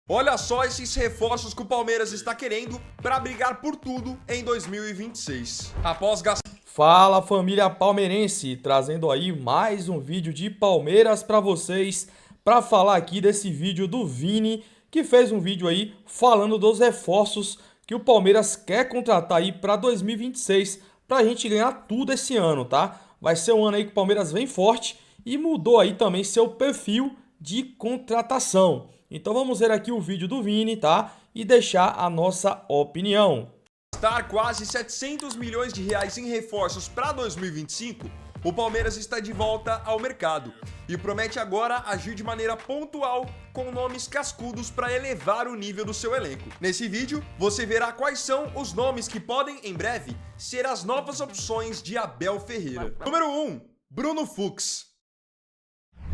Olha só esses reforços que o Palmeiras está querendo para brigar por tudo em 2026. Após gastar Fala, família palmeirense, trazendo aí mais um vídeo de Palmeiras para vocês, para falar aqui desse vídeo do Vini, que fez um vídeo aí falando dos reforços que o Palmeiras quer contratar aí para 2026, para a gente ganhar tudo esse ano, tá? Vai ser um ano aí que o Palmeiras vem forte e mudou aí também seu perfil de contratação. Então vamos ver aqui o vídeo do Vini, tá? E deixar a nossa opinião. quase 700 milhões de reais em reforços para 2025, o Palmeiras está de volta ao mercado e promete agora agir de maneira pontual com nomes cascudos para elevar o nível do seu elenco. Nesse vídeo, você verá quais são os nomes que podem, em breve, ser as novas opções de Abel Ferreira. Número 1. Bruno Fux.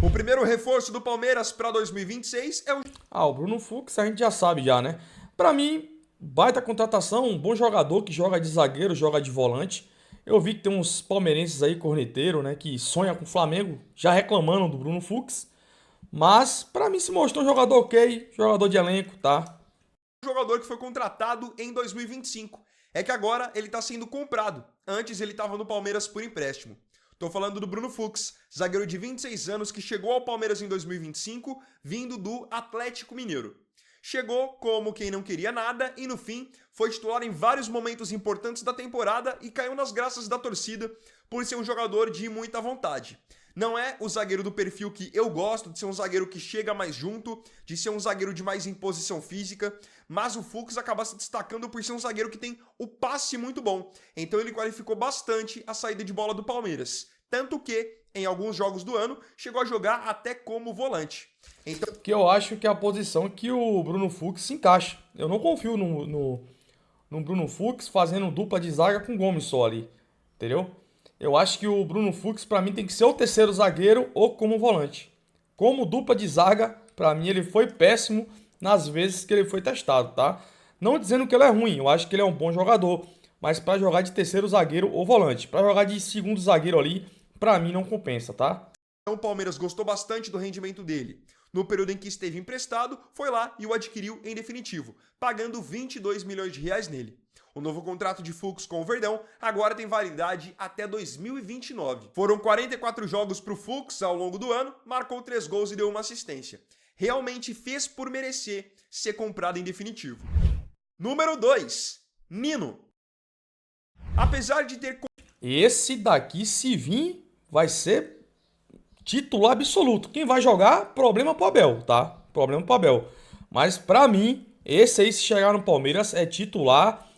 O primeiro reforço do Palmeiras para 2026 é o... O Bruno Fux a gente já sabe já, né? Pra mim, baita contratação, um bom jogador que joga de zagueiro, joga de volante. Eu vi que tem uns palmeirenses aí, corneteiro, né, que sonha com o Flamengo, já reclamando do Bruno Fux. Mas, pra mim, se mostrou um jogador ok, jogador de elenco, tá? jogador que foi contratado em 2025. É que agora ele está sendo comprado. Antes ele estava no Palmeiras por empréstimo. Tô falando do Bruno Fux, zagueiro de 26 anos que chegou ao Palmeiras em 2025, vindo do Atlético Mineiro. Chegou como quem não queria nada e no fim foi titular em vários momentos importantes da temporada e caiu nas graças da torcida por ser um jogador de muita vontade. Não é o zagueiro do perfil que eu gosto, de ser um zagueiro que chega mais junto, de ser um zagueiro de mais imposição física, mas o Fux acaba se destacando por ser um zagueiro que tem o passe muito bom. Então ele qualificou bastante a saída de bola do Palmeiras. Tanto que, em alguns jogos do ano, chegou a jogar até como volante. Então, Que eu acho que é a posição que o Bruno Fux se encaixa. Eu não confio no Bruno Fux fazendo dupla de zaga com o Gomes só ali, entendeu? Eu acho que o Bruno Fux, pra mim, tem que ser o terceiro zagueiro ou como volante. Como dupla de zaga, pra mim, ele foi péssimo nas vezes que ele foi testado, tá? Não dizendo que ele é ruim, eu acho que ele é um bom jogador. Mas pra jogar de terceiro zagueiro ou volante, pra jogar de segundo zagueiro ali, pra mim não compensa, tá? o Palmeiras gostou bastante do rendimento dele. No período em que esteve emprestado, foi lá e o adquiriu em definitivo, pagando 22 milhões de reais nele. O novo contrato de Fux com o Verdão agora tem validade até 2029. Foram 44 jogos para o Fux ao longo do ano, marcou 3 gols e deu uma assistência. Realmente fez por merecer ser comprado em definitivo. Número 2. Nino. Apesar de ter... Esse daqui, se vir, vai ser titular absoluto. Quem vai jogar, problema pro Abel, tá? Problema pro Abel. Mas pra mim, esse aí, se chegar no Palmeiras, é titular.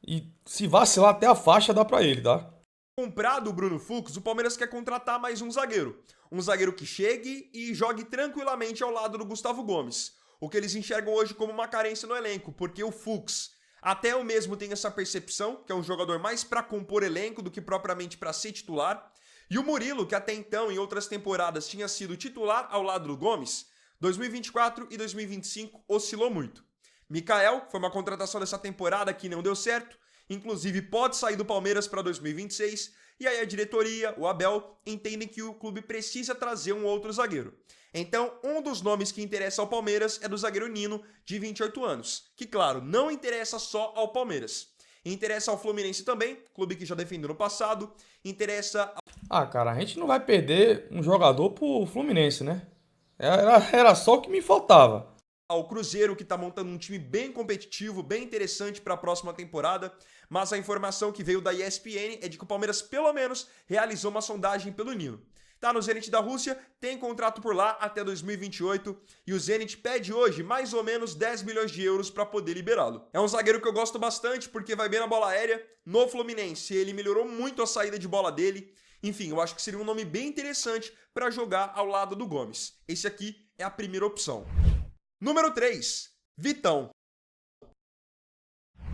E se vacilar até a faixa, dá pra ele, tá? comprado o Bruno Fux, o Palmeiras quer contratar mais um zagueiro. Um zagueiro que chegue e jogue tranquilamente ao lado do Gustavo Gomes. O que eles enxergam hoje como uma carência no elenco, porque o Fux, até eu mesmo tenho essa percepção, que é um jogador mais para compor elenco do que propriamente para ser titular. E o Murilo, que até então, em outras temporadas, tinha sido titular ao lado do Gomes, 2024 e 2025 oscilou muito. Mikael foi uma contratação dessa temporada que não deu certo, inclusive pode sair do Palmeiras para 2026, e aí a diretoria, o Abel, entendem que o clube precisa trazer um outro zagueiro. Então, um dos nomes que interessa ao Palmeiras é do zagueiro Nino, de 28 anos, que, claro, não interessa só ao Palmeiras. Interessa ao Fluminense também, clube que já defendeu no passado, interessa... Cara, a gente não vai perder um jogador pro Fluminense, né? Era só o que me faltava. ao Cruzeiro, que está montando um time bem competitivo, bem interessante para a próxima temporada, mas a informação que veio da ESPN é de que o Palmeiras, pelo menos, realizou uma sondagem pelo Nino. Tá no Zenit da Rússia, tem contrato por lá até 2028 e o Zenit pede hoje mais ou menos 10 milhões de euros para poder liberá-lo. É um zagueiro que eu gosto bastante porque vai bem na bola aérea. No Fluminense, ele melhorou muito a saída de bola dele. Enfim, eu acho que seria um nome bem interessante para jogar ao lado do Gomes. Esse aqui é a primeira opção. Número 3, Vitão.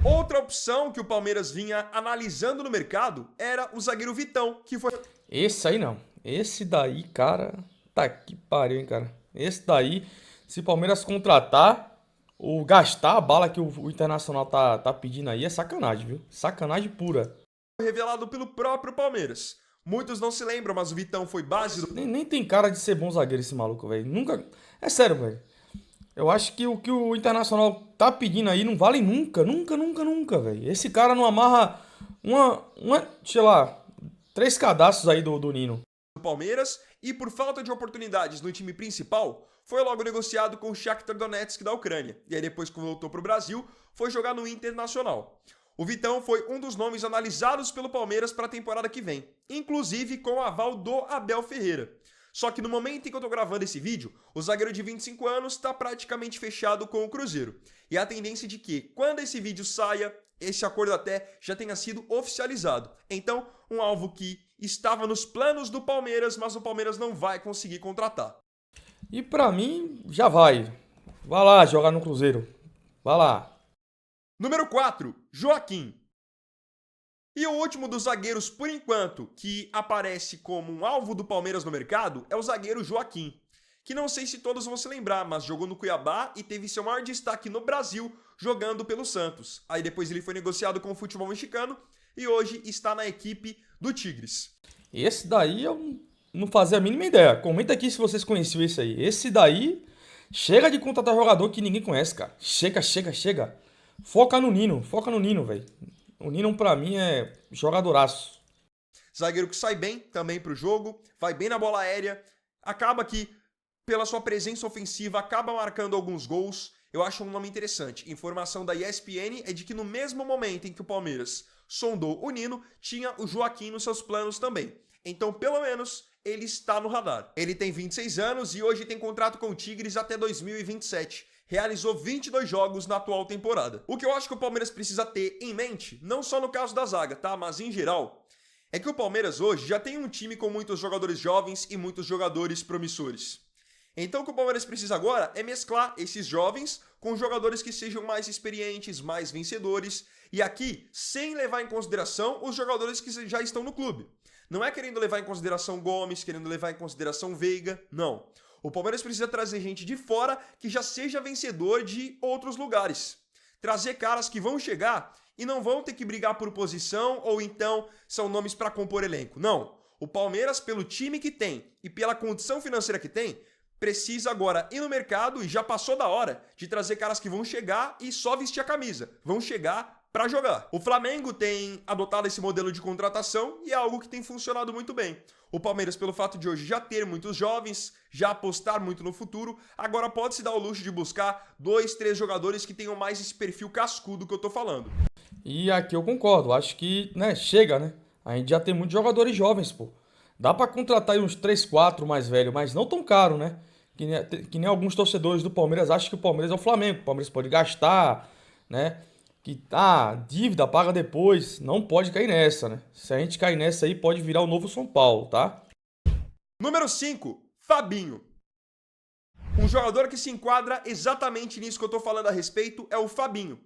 Outra opção que o Palmeiras vinha analisando no mercado era o zagueiro Vitão, que foi... Esse aí não. Esse daí, cara, tá que pariu, hein, cara. Esse daí, se o Palmeiras contratar ou gastar a bala que o Internacional tá pedindo aí, é sacanagem, viu? Sacanagem pura. revelado pelo próprio Palmeiras. Muitos não se lembram, mas o Vitão foi base do... Nem tem cara de ser bom zagueiro esse maluco, velho. Nunca... É sério, velho. Eu acho que o Internacional tá pedindo aí não vale nunca, nunca, nunca, nunca, velho. Esse cara não amarra sei lá, 3 cadastros aí do Nino. Do Palmeiras e por falta de oportunidades no time principal, foi logo negociado com o Shakhtar Donetsk da Ucrânia. E aí depois que voltou para o Brasil, foi jogar no Internacional. O Vitão foi um dos nomes analisados pelo Palmeiras para a temporada que vem, inclusive com o aval do Abel Ferreira. Só que no momento em que eu tô gravando esse vídeo, o zagueiro de 25 anos está praticamente fechado com o Cruzeiro. E a tendência é de que, quando esse vídeo saia, esse acordo até já tenha sido oficializado. Então, um alvo que estava nos planos do Palmeiras, mas o Palmeiras não vai conseguir contratar. E pra mim, já vai. Vai lá jogar no Cruzeiro. Vai lá. Número 4, Joaquim. E o último dos zagueiros, por enquanto, que aparece como um alvo do Palmeiras no mercado é o zagueiro Joaquim, que não sei se todos vão se lembrar, mas jogou no Cuiabá e teve seu maior destaque no Brasil jogando pelo Santos. Aí depois ele foi negociado com o futebol mexicano e hoje está na equipe do Tigres. Esse daí eu não fazia a mínima ideia. Comenta aqui se vocês conheciam esse aí. Esse daí, chega de contratar jogador que ninguém conhece, cara. Chega, chega, chega. Foca no Nino, velho. O Nino pra mim é jogadoraço. Zagueiro que sai bem também pro jogo, vai bem na bola aérea, acaba que, pela sua presença ofensiva, acaba marcando alguns gols. Eu acho um nome interessante. Informação da ESPN é de que no mesmo momento em que o Palmeiras sondou o Nino, tinha o Joaquim nos seus planos também. Então, pelo menos, ele está no radar. Ele tem 26 anos e hoje tem contrato com o Tigres até 2027. Realizou 22 jogos na atual temporada. O que eu acho que o Palmeiras precisa ter em mente, não só no caso da zaga, tá? Mas em geral, é que o Palmeiras hoje já tem um time com muitos jogadores jovens e muitos jogadores promissores. Então o que o Palmeiras precisa agora é mesclar esses jovens com jogadores que sejam mais experientes, mais vencedores, e aqui sem levar em consideração os jogadores que já estão no clube. Não é querendo levar em consideração Gomes, querendo levar em consideração Veiga, não. O Palmeiras precisa trazer gente de fora que já seja vencedor de outros lugares. Trazer caras que vão chegar e não vão ter que brigar por posição ou então são nomes para compor elenco. Não. O Palmeiras, pelo time que tem e pela condição financeira que tem, precisa agora ir no mercado e já passou da hora de trazer caras que vão chegar e só vestir a camisa. Vão chegar para jogar. O Flamengo tem adotado esse modelo de contratação e é algo que tem funcionado muito bem. O Palmeiras, pelo fato de hoje já ter muitos jovens, já apostar muito no futuro, agora pode se dar o luxo de buscar 2, 3 jogadores que tenham mais esse perfil cascudo que eu tô falando. E aqui eu concordo. Acho que, né, chega, né? A gente já tem muitos jogadores jovens, pô. Dá pra contratar aí uns 3, 4 mais velhos, mas não tão caro, né? Que nem alguns torcedores do Palmeiras acham que o Palmeiras é o Flamengo. O Palmeiras pode gastar, né? Que dívida paga depois. Não pode cair nessa, né? Se a gente cair nessa aí, pode virar o novo São Paulo, tá? Número 5, Fabinho. Um jogador que se enquadra exatamente nisso que eu tô falando a respeito é o Fabinho.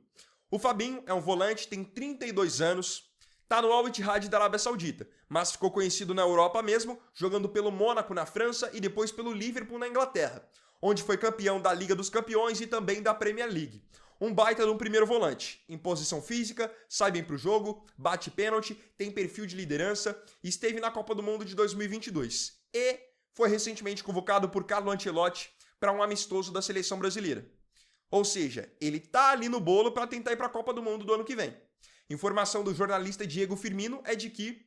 O Fabinho é um volante, tem 32 anos, tá no Al Ittihad da Arábia Saudita, mas ficou conhecido na Europa mesmo, jogando pelo Mônaco na França e depois pelo Liverpool na Inglaterra, onde foi campeão da Liga dos Campeões e também da Premier League. Um baita de um primeiro volante, em posição física, sai bem pro jogo, bate pênalti, tem perfil de liderança, esteve na Copa do Mundo de 2022 e foi recentemente convocado por Carlo Ancelotti para um amistoso da seleção brasileira. Ou seja, ele tá ali no bolo para tentar ir para a Copa do Mundo do ano que vem. Informação do jornalista Diego Firmino é de que,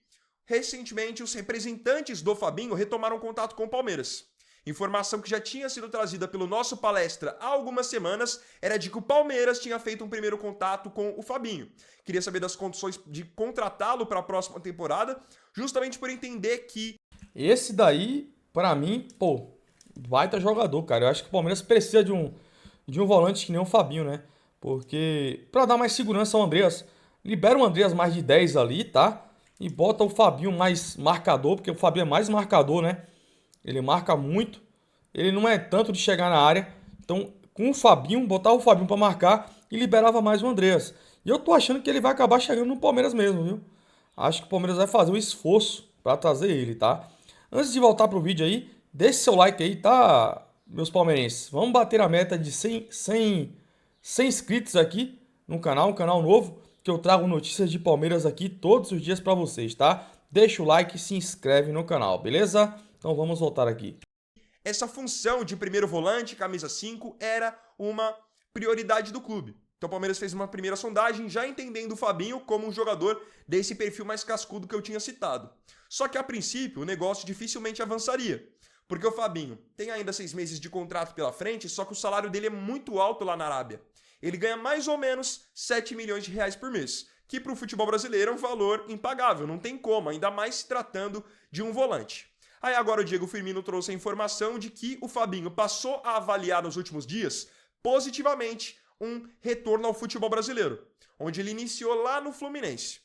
recentemente, os representantes do Fabinho retomaram contato com o Palmeiras. Informação que já tinha sido trazida pelo nosso palestra há algumas semanas era de que o Palmeiras tinha feito um primeiro contato com o Fabinho. Queria saber das condições de contratá-lo para a próxima temporada, justamente por entender que... Esse daí, pra mim, pô, baita jogador, cara. Eu acho que o Palmeiras precisa de um volante que nem o Fabinho, né? Porque, pra dar mais segurança ao Andreas, libera o Andreas mais de 10 ali, tá? E bota o Fabinho mais marcador, porque o Fabinho é mais marcador, né? Ele marca muito. Ele não é tanto de chegar na área. Então, com o Fabinho, botar o Fabinho pra marcar e liberava mais o Andreas. E eu tô achando que ele vai acabar chegando no Palmeiras mesmo, viu? Acho que o Palmeiras vai fazer um esforço pra trazer ele, tá? Antes de voltar pro vídeo aí, deixe seu like aí, tá, meus palmeirenses? Vamos bater a meta de 100 inscritos aqui no canal, um canal novo, que eu trago notícias de Palmeiras aqui todos os dias pra vocês, tá? Deixa o like e se inscreve no canal, beleza? Então vamos voltar aqui. Essa função de primeiro volante, camisa 5, era uma prioridade do clube. Então o Palmeiras fez uma primeira sondagem, já entendendo o Fabinho como um jogador desse perfil mais cascudo que eu tinha citado. Só que a princípio o negócio dificilmente avançaria, porque o Fabinho tem ainda 6 meses de contrato pela frente, só que o salário dele é muito alto lá na Arábia. Ele ganha mais ou menos 7 milhões de reais por mês, que para o futebol brasileiro é um valor impagável, não tem como, ainda mais se tratando de um volante. Aí agora o Diego Firmino trouxe a informação de que o Fabinho passou a avaliar nos últimos dias positivamente um retorno ao futebol brasileiro, onde ele iniciou lá no Fluminense.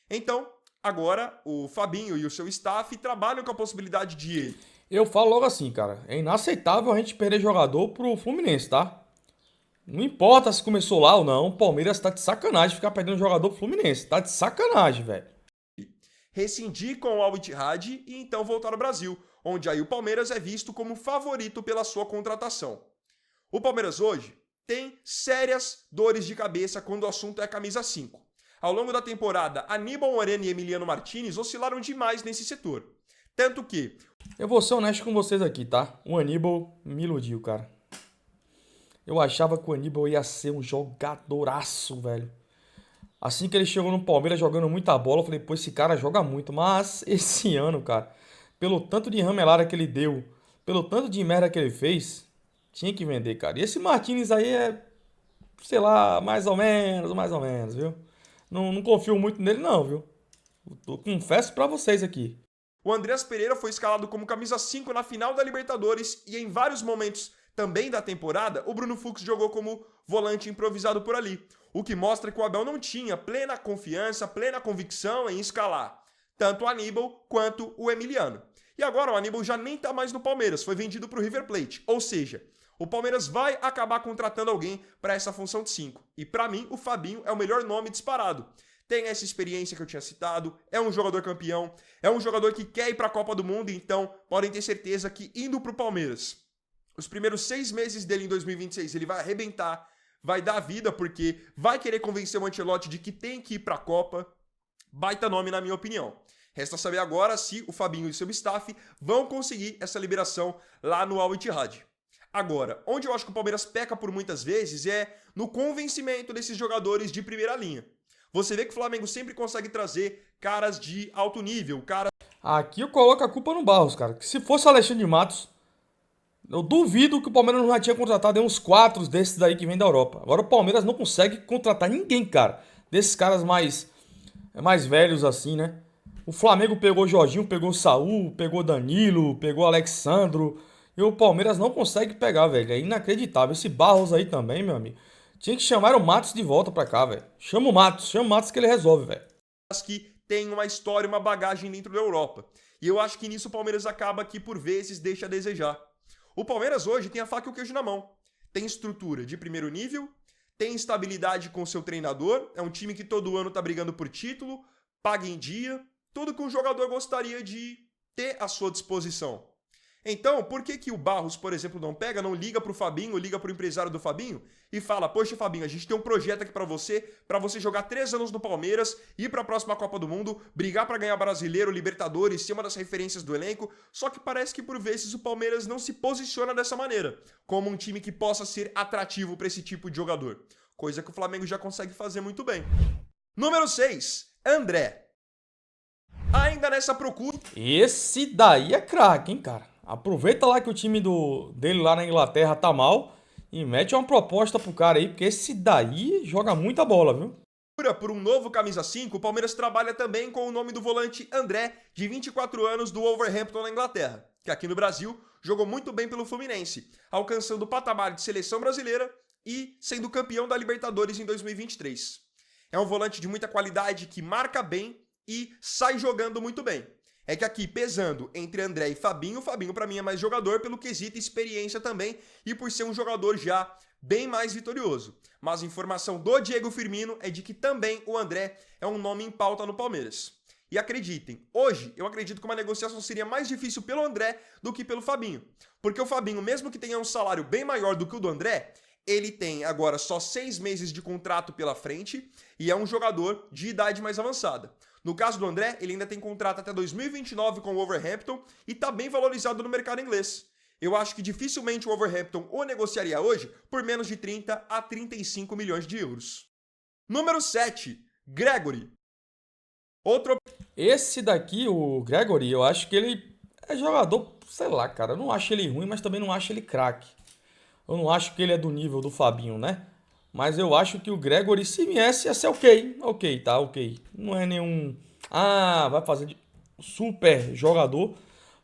Então, agora o Fabinho e o seu staff trabalham com a possibilidade de ele. Eu falo logo assim, cara, é inaceitável a gente perder jogador pro Fluminense, tá? Não importa se começou lá ou não, o Palmeiras tá de sacanagem ficar perdendo jogador pro Fluminense. Tá de sacanagem, velho. Rescindir com o Al Ittihad e então voltar ao Brasil, onde aí o Palmeiras é visto como favorito pela sua contratação. O Palmeiras hoje tem sérias dores de cabeça quando o assunto é camisa 5. Ao longo da temporada, Aníbal Moreno e Emiliano Martinez oscilaram demais nesse setor. Tanto que... Eu vou ser honesto com vocês aqui, tá? O Aníbal me iludiu, cara. Eu achava que o Aníbal ia ser um jogadoraço, velho. Assim que ele chegou no Palmeiras jogando muita bola, eu falei, pô, esse cara joga muito. Mas esse ano, cara, pelo tanto de ramelada que ele deu, pelo tanto de merda que ele fez, tinha que vender, cara. E esse Martinez aí é, sei lá, mais ou menos, viu? Não confio muito nele não, viu? Eu confesso pra vocês aqui. O Andreas Pereira foi escalado como camisa 5 na final da Libertadores e em vários momentos também da temporada, o Bruno Fux jogou como volante improvisado por ali, o que mostra que o Abel não tinha plena confiança, plena convicção em escalar tanto o Aníbal quanto o Emiliano. E agora o Aníbal já nem tá mais no Palmeiras, foi vendido para o River Plate, ou seja, o Palmeiras vai acabar contratando alguém para essa função de 5. E para mim, o Fabinho é o melhor nome disparado. Tem essa experiência que eu tinha citado, é um jogador campeão, é um jogador que quer ir para a Copa do Mundo, então podem ter certeza que indo para o Palmeiras, os primeiros 6 meses dele em 2026 ele vai arrebentar, vai dar vida, porque vai querer convencer o Ancelotti de que tem que ir para a Copa. Baita nome na minha opinião. Resta saber agora se o Fabinho e seu staff vão conseguir essa liberação lá no Al Ittihad. Agora, onde eu acho que o Palmeiras peca por muitas vezes é no convencimento desses jogadores de primeira linha. Você vê que o Flamengo sempre consegue trazer caras de alto nível, caras... Aqui eu coloco a culpa no Barros, cara. Que se fosse o Alexandre de Matos, eu duvido que o Palmeiras não já tinha contratado uns 4 desses daí que vem da Europa. Agora o Palmeiras não consegue contratar ninguém, cara. Desses caras mais velhos assim, né? O Flamengo pegou Jorginho, pegou Saúl, pegou Danilo, pegou Alexandro. E o Palmeiras não consegue pegar, velho. É inacreditável. Esse Barros aí também, meu amigo. Tinha que chamar o Matos de volta pra cá, velho. Chama o Matos que ele resolve, velho. Que tem uma história, uma bagagem dentro da Europa. E eu acho que nisso o Palmeiras acaba que por vezes deixa a desejar. O Palmeiras hoje tem a faca e o queijo na mão. Tem estrutura de primeiro nível, tem estabilidade com o seu treinador, é um time que todo ano tá brigando por título, paga em dia, tudo que um jogador gostaria de ter à sua disposição. Então, por que o Barros, por exemplo, não pega, não liga pro Fabinho, liga pro empresário do Fabinho e fala, poxa Fabinho, a gente tem um projeto aqui pra você jogar 3 anos no Palmeiras, ir pra próxima Copa do Mundo, brigar pra ganhar Brasileiro, Libertadores, ser uma das referências do elenco, só que parece que por vezes o Palmeiras não se posiciona dessa maneira, como um time que possa ser atrativo pra esse tipo de jogador, coisa que o Flamengo já consegue fazer muito bem. Número 6, André. Ainda nessa procura... Esse daí é craque, hein, cara. Aproveita lá que o time dele lá na Inglaterra tá mal e mete uma proposta pro cara aí, porque esse daí joga muita bola, viu? Por um novo camisa 5, o Palmeiras trabalha também com o nome do volante André, de 24 anos, do Wolverhampton na Inglaterra, que aqui no Brasil jogou muito bem pelo Fluminense, alcançando o patamar de seleção brasileira e sendo campeão da Libertadores em 2023. É um volante de muita qualidade que marca bem e sai jogando muito bem. É que aqui, pesando entre André e Fabinho, o Fabinho pra mim é mais jogador pelo quesito experiência também e por ser um jogador já bem mais vitorioso. Mas a informação do Diego Firmino é de que também o André é um nome em pauta no Palmeiras. E acreditem, hoje eu acredito que uma negociação seria mais difícil pelo André do que pelo Fabinho. Porque o Fabinho, mesmo que tenha um salário bem maior do que o do André, ele tem agora só 6 meses de contrato pela frente e é um jogador de idade mais avançada. No caso do André, ele ainda tem contrato até 2029 com o Wolverhampton e está bem valorizado no mercado inglês. Eu acho que dificilmente o Wolverhampton o negociaria hoje por menos de 30 a 35 milhões de euros. Número 7, Gregory. Outro Esse daqui, o Gregory, eu acho que ele é jogador, sei lá, cara. Eu não acho ele ruim, mas também não acho ele craque. Eu não acho que ele é do nível do Fabinho, né? Mas eu acho que o Gregory, se viesse, ia ser ok. Ok, tá, ok. Não é nenhum. Ah, vai fazer de super jogador.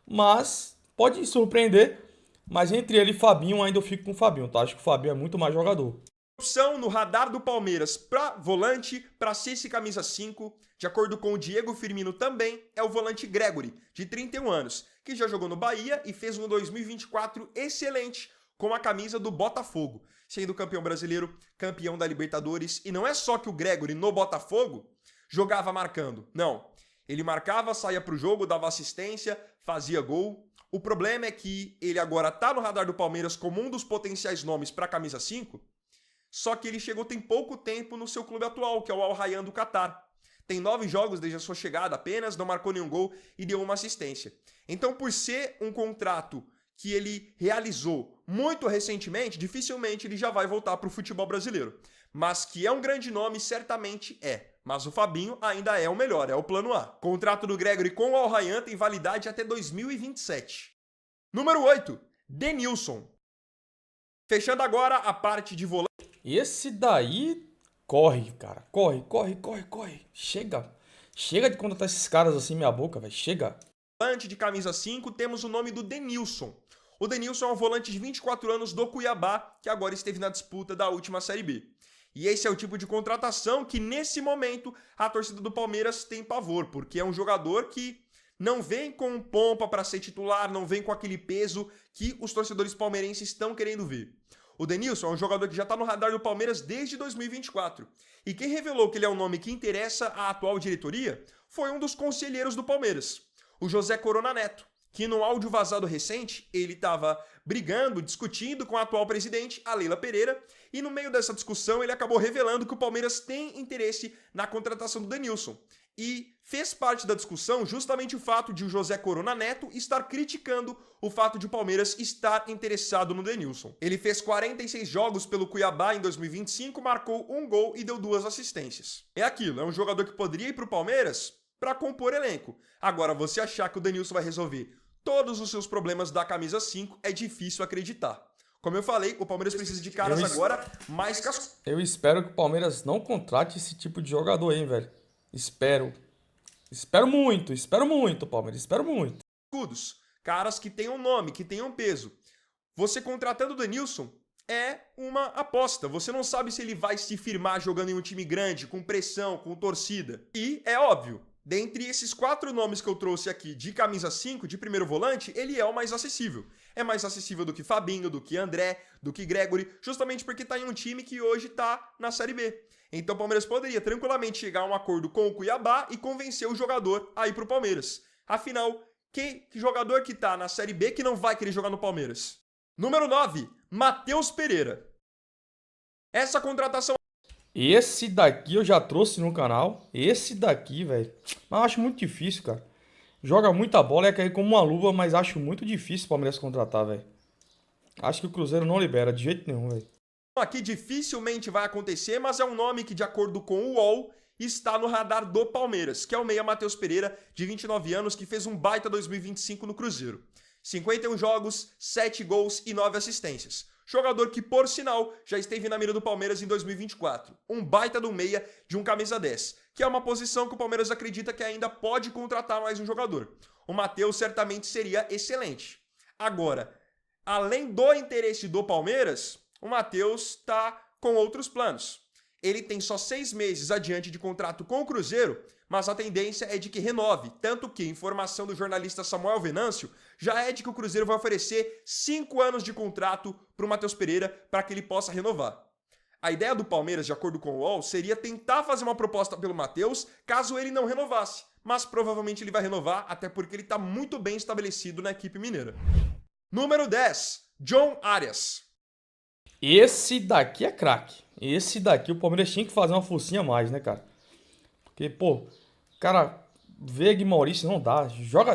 Mas pode surpreender. Mas entre ele e Fabinho, ainda eu fico com o Fabinho, tá? Acho que o Fabinho é muito mais jogador. opção no radar do Palmeiras para volante, para ser esse camisa 5, de acordo com o Diego Firmino também, é o volante Gregory, de 31 anos, que já jogou no Bahia e fez um 2024 excelente com a camisa do Botafogo, sendo campeão brasileiro, campeão da Libertadores. E não é só que o Gregory no Botafogo jogava marcando, não. Ele marcava, saía pro jogo, dava assistência, fazia gol. O problema é que ele agora tá no radar do Palmeiras como um dos potenciais nomes para a camisa 5, só que ele chegou tem pouco tempo no seu clube atual, que é o Al Rayyan do Catar. Tem 9 jogos desde a sua chegada apenas, não marcou nenhum gol e deu uma assistência. Então, por ser um contrato que ele realizou muito recentemente, dificilmente ele já vai voltar para o futebol brasileiro. Mas que é um grande nome, certamente é. Mas o Fabinho ainda é o melhor, é o plano A. Contrato do Gregory com o Al Rayyan tem validade até 2027. Número 8, Denilson. Fechando agora a parte de volante. Esse daí corre, cara. Corre. Chega. Chega de contratar esses caras assim, minha boca, velho. Chega. Volante de camisa 5, temos o nome do Denilson. O Denilson é um volante de 24 anos do Cuiabá, que agora esteve na disputa da última Série B. E esse é o tipo de contratação que, nesse momento, a torcida do Palmeiras tem pavor, porque é um jogador que não vem com pompa para ser titular, não vem com aquele peso que os torcedores palmeirenses estão querendo ver. O Denilson é um jogador que já está no radar do Palmeiras desde 2024. E quem revelou que ele é um nome que interessa à atual diretoria foi um dos conselheiros do Palmeiras, o José Corona Neto, que no áudio vazado recente, ele estava brigando, discutindo com a atual presidente, a Leila Pereira, e no meio dessa discussão ele acabou revelando que o Palmeiras tem interesse na contratação do Denilson. E fez parte da discussão justamente o fato de o José Corona Neto estar criticando o fato de o Palmeiras estar interessado no Denilson. Ele fez 46 jogos pelo Cuiabá em 2025, marcou um gol e deu 2 assistências. É aquilo, é um jogador que poderia ir para o Palmeiras para compor elenco. Agora, você achar que o Denilson vai resolver todos os seus problemas da camisa 5 é difícil acreditar. Como eu falei, o Palmeiras precisa de caras agora mais cascudos. Eu espero que o Palmeiras não contrate esse tipo de jogador, hein, velho. Espero. Espero muito, Palmeiras. Espero muito. Caras que tenham nome, que tenham peso. Você contratando o Denilson é uma aposta. Você não sabe se ele vai se firmar jogando em um time grande, com pressão, com torcida. E é óbvio, dentre esses 4 nomes que eu trouxe aqui de camisa 5, de primeiro volante, ele é o mais acessível. É mais acessível do que Fabinho, do que André, do que Gregory, justamente porque está em um time que hoje está na Série B. Então o Palmeiras poderia tranquilamente chegar a um acordo com o Cuiabá e convencer o jogador a ir para o Palmeiras. Afinal, que jogador que está na Série B que não vai querer jogar no Palmeiras? Número 9, Matheus Pereira. Essa contratação... Esse daqui eu já trouxe no canal. Esse daqui, velho. Mas eu acho muito difícil, cara. Joga muita bola, é cair como uma luva, mas acho muito difícil o Palmeiras contratar, velho. Acho que o Cruzeiro não libera de jeito nenhum, velho. Aqui dificilmente vai acontecer, mas é um nome que, de acordo com o UOL, está no radar do Palmeiras, que é o meia Matheus Pereira, de 29 anos, que fez um baita 2025 no Cruzeiro. 51 jogos, 7 gols e 9 assistências. Jogador que, por sinal, já esteve na mira do Palmeiras em 2024. Um baita do meia de um camisa 10, que é uma posição que o Palmeiras acredita que ainda pode contratar mais um jogador. O Matheus certamente seria excelente. Agora, além do interesse do Palmeiras, o Matheus está com outros planos. Ele tem só 6 meses adiante de contrato com o Cruzeiro, mas a tendência é de que renove, tanto que, informação do jornalista Samuel Venâncio, já é de que o Cruzeiro vai oferecer 5 anos de contrato para o Matheus Pereira para que ele possa renovar. A ideia do Palmeiras, de acordo com o UOL, seria tentar fazer uma proposta pelo Matheus caso ele não renovasse, mas provavelmente ele vai renovar, até porque ele está muito bem estabelecido na equipe mineira. Número 10, John Arias. Esse daqui é craque. Esse daqui o Palmeiras tinha que fazer uma forcinha a mais, né, cara? Porque, pô, cara, Veiga e Maurício não dá.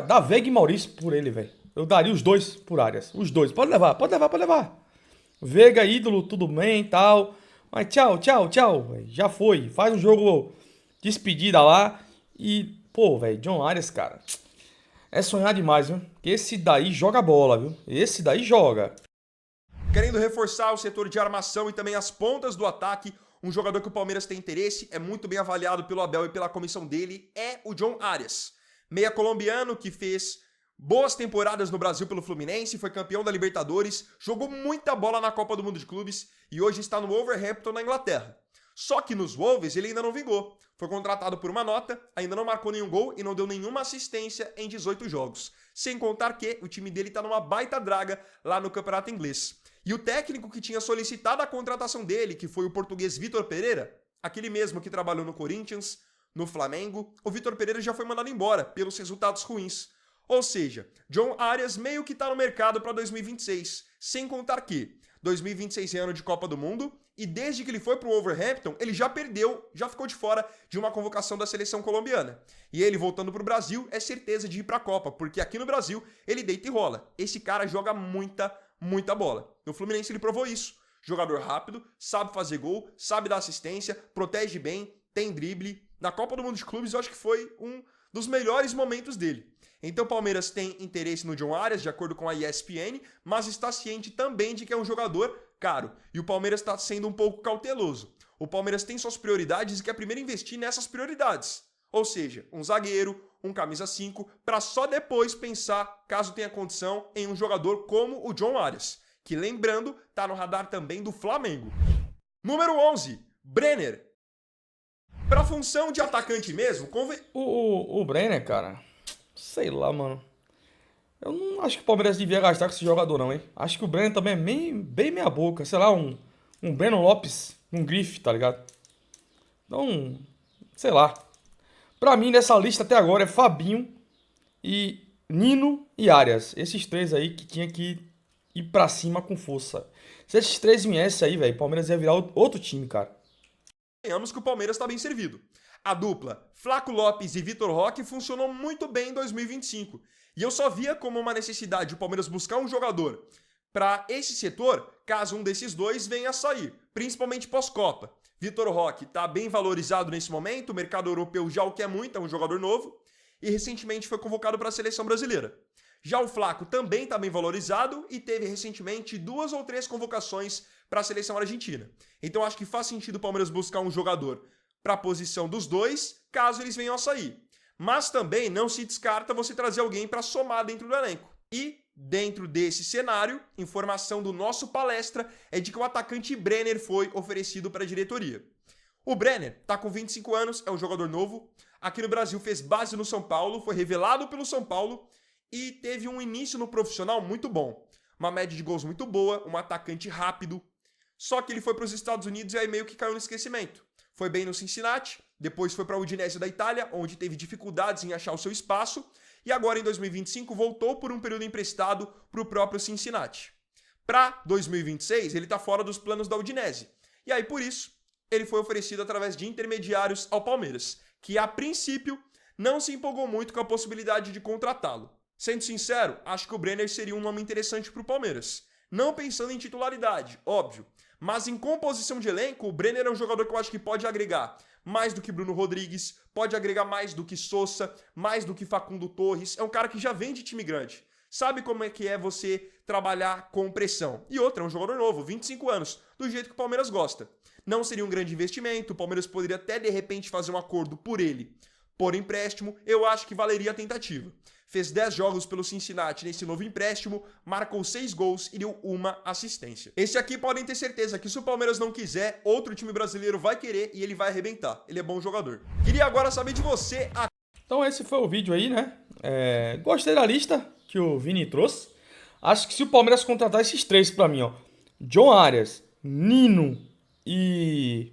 Dá Veiga e Maurício por ele, velho. Eu daria os dois por Arias. Os dois. Pode levar, pode levar, pode levar. Veiga, ídolo, tudo bem e tal. Mas tchau, tchau, tchau, véio. Já foi. Faz um jogo despedida lá. E, pô, velho, John Arias, cara. É sonhar demais, viu? Esse daí joga bola, viu? Esse daí joga. Querendo reforçar o setor de armação e também as pontas do ataque, um jogador que o Palmeiras tem interesse, é muito bem avaliado pelo Abel e pela comissão dele, é o John Arias. Meia colombiano que fez boas temporadas no Brasil pelo Fluminense, foi campeão da Libertadores, jogou muita bola na Copa do Mundo de Clubes e hoje está no Wolverhampton, na Inglaterra. Só que nos Wolves ele ainda não vingou. Foi contratado por uma nota, ainda não marcou nenhum gol e não deu nenhuma assistência em 18 jogos. Sem contar que o time dele está numa baita draga lá no campeonato inglês. E o técnico que tinha solicitado a contratação dele, que foi o português Vitor Pereira, aquele mesmo que trabalhou no Corinthians, no Flamengo, o Vitor Pereira já foi mandado embora pelos resultados ruins. Ou seja, John Arias meio que está no mercado para 2026, sem contar que 2026 é ano de Copa do Mundo e desde que ele foi para o Wolverhampton, ele já perdeu, já ficou de fora de uma convocação da seleção colombiana. E ele voltando para o Brasil é certeza de ir para a Copa, porque aqui no Brasil ele deita e rola. Esse cara joga muita bola. No Fluminense ele provou isso. Jogador rápido, sabe fazer gol, sabe dar assistência, protege bem, tem drible. Na Copa do Mundo de Clubes eu acho que foi um dos melhores momentos dele. Então o Palmeiras tem interesse no John Arias, de acordo com a ESPN, mas está ciente também de que é um jogador caro. E o Palmeiras está sendo um pouco cauteloso. O Palmeiras tem suas prioridades e quer primeiro investir nessas prioridades. Ou seja, um zagueiro, um camisa 5, para só depois pensar, caso tenha condição, em um jogador como o John Arias, que lembrando, está no radar também do Flamengo. Número 11, Brenner. Para a função de atacante mesmo, O Brenner, cara, sei lá, mano. Eu não acho que o Palmeiras devia gastar com esse jogador, não, hein? Acho que o Brenner também é bem meia boca. Sei lá, um Breno Lopes, um grife, tá ligado? Então, sei lá. Pra mim, nessa lista até agora é Fabinho e Nino e Arias. Esses três aí que tinha que ir pra cima com força. Se esses três viessem aí, velho, o Palmeiras ia virar outro time, cara. Convenhamos que o Palmeiras está bem servido. A dupla Flaco Lopes e Vitor Roque funcionou muito bem em 2025. E eu só via como uma necessidade o Palmeiras buscar um jogador para esse setor, caso um desses dois venha a sair, principalmente pós-Copa. Vitor Roque está bem valorizado nesse momento, o mercado europeu já o quer muito, é um jogador novo, e recentemente foi convocado para a seleção brasileira. Já o Flaco também está bem valorizado e teve recentemente 2 ou 3 convocações para a seleção argentina. Então acho que faz sentido o Palmeiras buscar um jogador para a posição dos dois, caso eles venham a sair. Mas também não se descarta você trazer alguém para somar dentro do elenco. E, dentro desse cenário, informação do nosso palestra é de que o atacante Brenner foi oferecido para a diretoria. O Brenner está com 25 anos, é um jogador novo. Aqui no Brasil fez base no São Paulo, foi revelado pelo São Paulo e teve um início no profissional muito bom. Uma média de gols muito boa, um atacante rápido. Só que ele foi para os Estados Unidos e aí meio que caiu no esquecimento. Foi bem no Cincinnati, depois foi para a Udinese da Itália, onde teve dificuldades em achar o seu espaço, e agora em 2025 voltou por um período emprestado para o próprio Cincinnati. Para 2026 ele está fora dos planos da Udinese, e aí por isso ele foi oferecido através de intermediários ao Palmeiras, que a princípio não se empolgou muito com a possibilidade de contratá-lo. Sendo sincero, acho que o Brenner seria um nome interessante para o Palmeiras. Não pensando em titularidade, óbvio. Mas em composição de elenco, o Brenner é um jogador que eu acho que pode agregar mais do que Bruno Rodrigues, pode agregar mais do que Sousa, mais do que Facundo Torres. É um cara que já vem de time grande. Sabe como é que é você trabalhar com pressão. E outra, é um jogador novo, 25 anos, do jeito que o Palmeiras gosta. Não seria um grande investimento, o Palmeiras poderia até de repente fazer um acordo por ele. Por empréstimo, eu acho que valeria a tentativa. Fez 10 jogos pelo Cincinnati nesse novo empréstimo, marcou 6 gols e deu 1 assistência. Esse aqui podem ter certeza que se o Palmeiras não quiser, outro time brasileiro vai querer e ele vai arrebentar. Ele é bom jogador. Queria agora saber de você... Então esse foi o vídeo aí, né? Gostei da lista que o Vini trouxe. Acho que se o Palmeiras contratar esses três pra mim, ó. John Arias, Nino e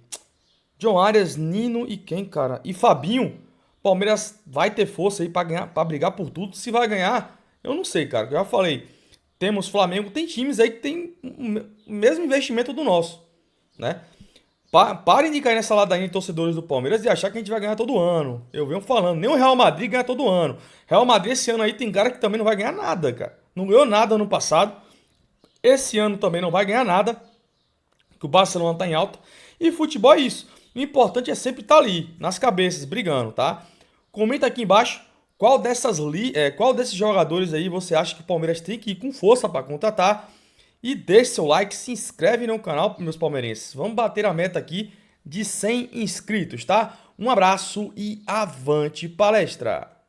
quem, cara? E Fabinho. Palmeiras vai ter força aí pra ganhar, para brigar por tudo. Se vai ganhar, eu não sei, cara. Eu já falei. Temos Flamengo, tem times aí que tem o mesmo investimento do nosso, né? Parem de cair nessa ladainha de torcedores do Palmeiras e achar que a gente vai ganhar todo ano. Eu venho falando, nem o Real Madrid ganha todo ano. Real Madrid esse ano aí tem cara que também não vai ganhar nada, cara. não ganhou nada ano passado. Esse ano também não vai ganhar nada, que o Barcelona tá em alta. E futebol é isso. O importante é sempre estar ali, nas cabeças, brigando, tá? Comenta aqui embaixo qual desses jogadores aí você acha que o Palmeiras tem que ir com força para contratar. E deixe seu like, se inscreve no canal, meus palmeirenses. Vamos bater a meta aqui de 100 inscritos, tá? Um abraço e avante palestra!